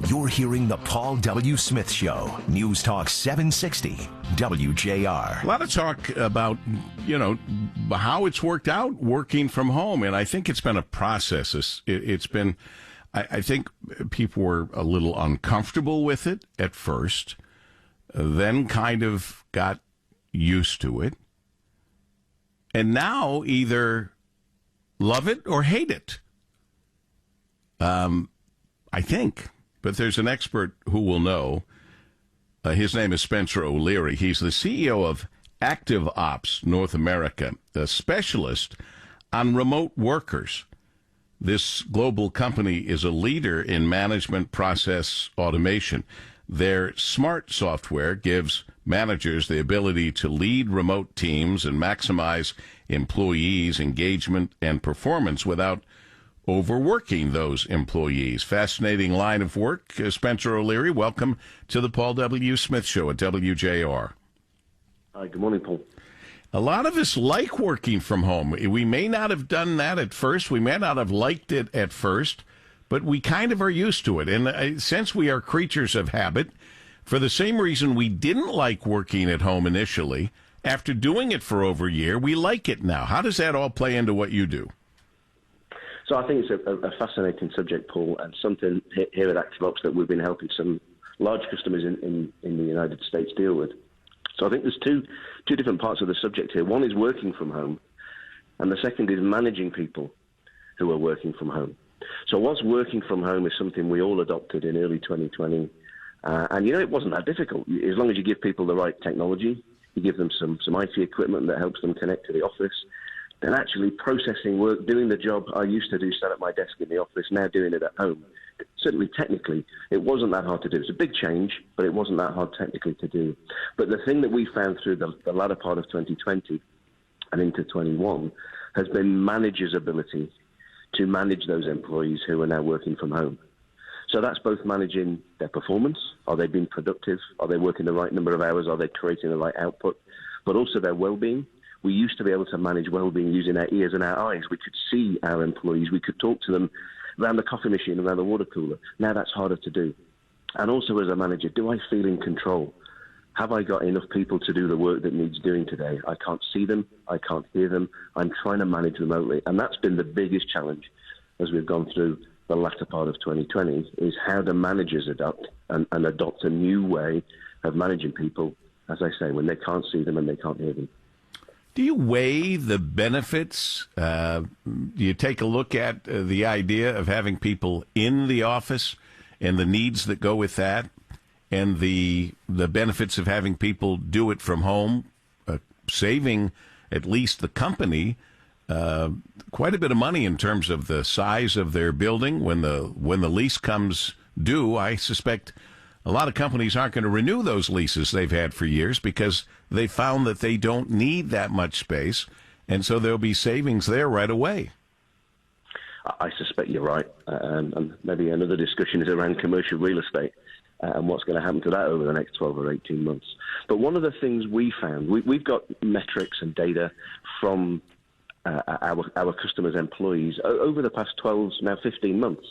You're hearing The Paul W. Smith Show. NewsTalk 760, WJR. A lot of talk about, how it's worked out working from home. And I think it's been a process. It's been, I think people were a little uncomfortable with it at first, then kind of got used to it. And now either love it or hate it. I think. But there's an expert who will know. His name is Spencer O'Leary. He's the CEO of ActiveOps North America, a specialist on remote workers. This global company is a leader in management process automation. Their smart software gives managers the ability to lead remote teams and maximize employees' engagement and performance without overworking those employees. Fascinating line of work. Spencer O'Leary, welcome to the Paul W. Smith Show at WJR. Hi, good morning, Paul. A lot of us like working from home. We may not have done that at first. We may not have liked it at first, but we kind of are used to it. And since we are creatures of habit, for the same reason we didn't like working at home initially, after doing it for over a year, we like it now. How does that all play into what you do? So I think it's a fascinating subject, Paul, and something here at ActiveOps that we've been helping some large customers in the United States deal with. So I think there's two different parts of the subject here. One is working from home, and the second is managing people who are working from home. So whilst working from home is something we all adopted in early 2020, and it wasn't that difficult. As long as you give people the right technology, you give them some IT equipment that helps them connect to the office, then actually processing work, doing the job I used to do, sat at my desk in the office, now doing it at home. Certainly technically, it wasn't that hard to do. It's a big change, but it wasn't that hard technically to do. But the thing that we found through the latter part of 2020 and into 21 has been managers' ability to manage those employees who are now working from home. So that's both managing their performance. Are they being productive? Are they working the right number of hours? Are they creating the right output? But also their well-being. We used to be able to manage well-being using our ears and our eyes. We could see our employees. We could talk to them around the coffee machine, around the water cooler. Now that's harder to do. And also as a manager, do I feel in control? Have I got enough people to do the work that needs doing today? I can't see them. I can't hear them. I'm trying to manage remotely. And that's been the biggest challenge as we've gone through the latter part of 2020, is how do managers adapt and adopt a new way of managing people, as I say, when they can't see them and they can't hear them. Do you weigh the benefits? Do you take a look at the idea of having people in the office and the needs that go with that, and the benefits of having people do it from home, saving at least the company quite a bit of money in terms of the size of their building when the lease comes due? I suspect a lot of companies aren't going to renew those leases they've had for years because they found that they don't need that much space, and so there'll be savings there right away. I suspect you're right, and maybe another discussion is around commercial real estate and what's going to happen to that over the next 12 or 18 months. But one of the things we found, we've got metrics and data from our customers' employees over the past 12, now 15 months,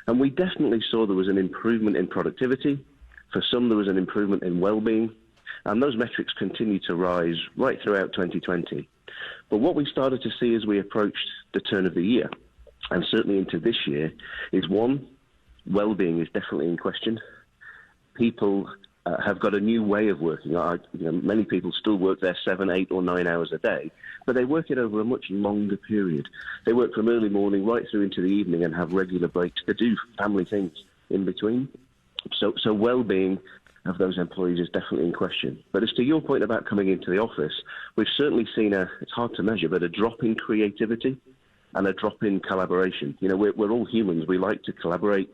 and we definitely saw there was an improvement in productivity. For some, there was an improvement in well-being, and those metrics continue to rise right throughout 2020. But what we started to see as we approached the turn of the year, and certainly into this year, is one, well-being is definitely in question. People have got a new way of working. Many people still work their 7, 8, or 9 hours a day, but they work it over a much longer period. They work from early morning right through into the evening and have regular breaks to do family things in between. So well-being of those employees is definitely in question. But as to your point about coming into the office, we've certainly seen it's hard to measure, but a drop in creativity and a drop in collaboration. We're all humans. We like to collaborate.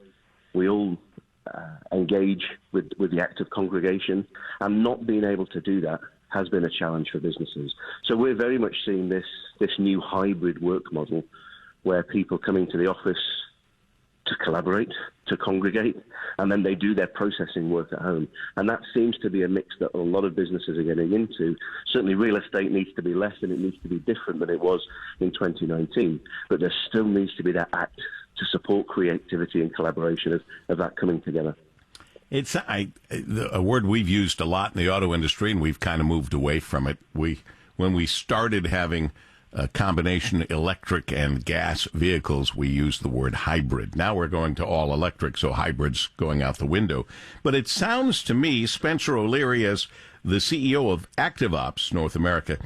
We all engage with the active congregation, and not being able to do that has been a challenge for businesses. So we're very much seeing this new hybrid work model where people come into the office to collaborate, to congregate, and then they do their processing work at home. And that seems to be a mix that a lot of businesses are getting into. Certainly real estate needs to be less and it needs to be different than it was in 2019, but there still needs to be that to support creativity and collaboration of that coming together. It's a word we've used a lot in the auto industry, and we've kind of moved away from it. When we started having a combination electric and gas vehicles, we used the word hybrid. Now we're going to all electric, so hybrid's going out the window. But it sounds to me, Spencer O'Leary, as the CEO of ActiveOps North America,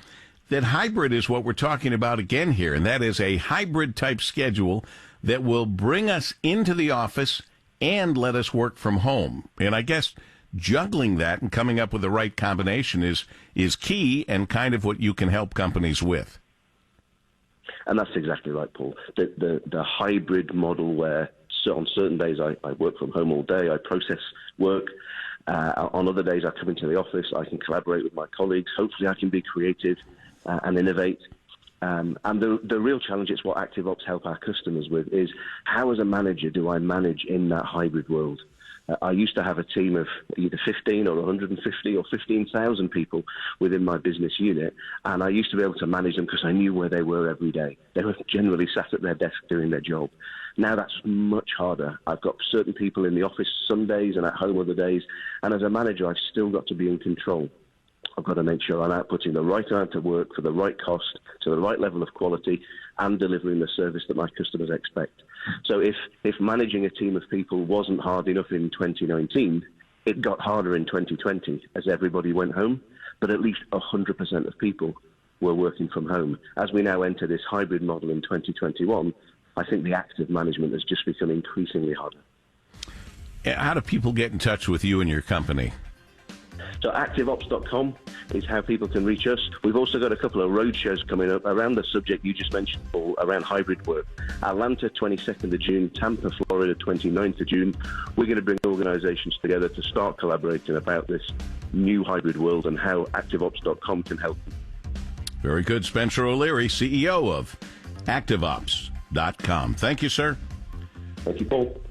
that hybrid is what we're talking about again here, and that is a hybrid type schedule that will bring us into the office and let us work from home. And I guess juggling that and coming up with the right combination is key and kind of what you can help companies with. And that's exactly right, Paul. The hybrid model where on certain days I work from home all day, I process work. On other days I come into the office, I can collaborate with my colleagues. Hopefully I can be creative and innovate. And the real challenge, it's what ActiveOps help our customers with, is how as a manager do I manage in that hybrid world? I used to have a team of either 15 or 150 or 15,000 people within my business unit, and I used to be able to manage them because I knew where they were every day. They were generally sat at their desk doing their job. Now that's much harder. I've got certain people in the office some days and at home other days, and as a manager, I've still got to be in control. I've got to make sure I'm outputting the right amount of work for the right cost, to the right level of quality, and delivering the service that my customers expect. So if managing a team of people wasn't hard enough in 2019, it got harder in 2020 as everybody went home, but at least 100% of people were working from home. As we now enter this hybrid model in 2021, I think the active management has just become increasingly harder. How do people get in touch with you and your company? So ActiveOps.com is how people can reach us. We've also got a couple of road shows coming up around the subject you just mentioned, Paul, around hybrid work. Atlanta, 22nd of June, Tampa, Florida, 29th of June. We're going to bring organizations together to start collaborating about this new hybrid world and how ActiveOps.com can help. Very good. Spencer O'Leary, CEO of ActiveOps.com. Thank you, sir. Thank you, Paul.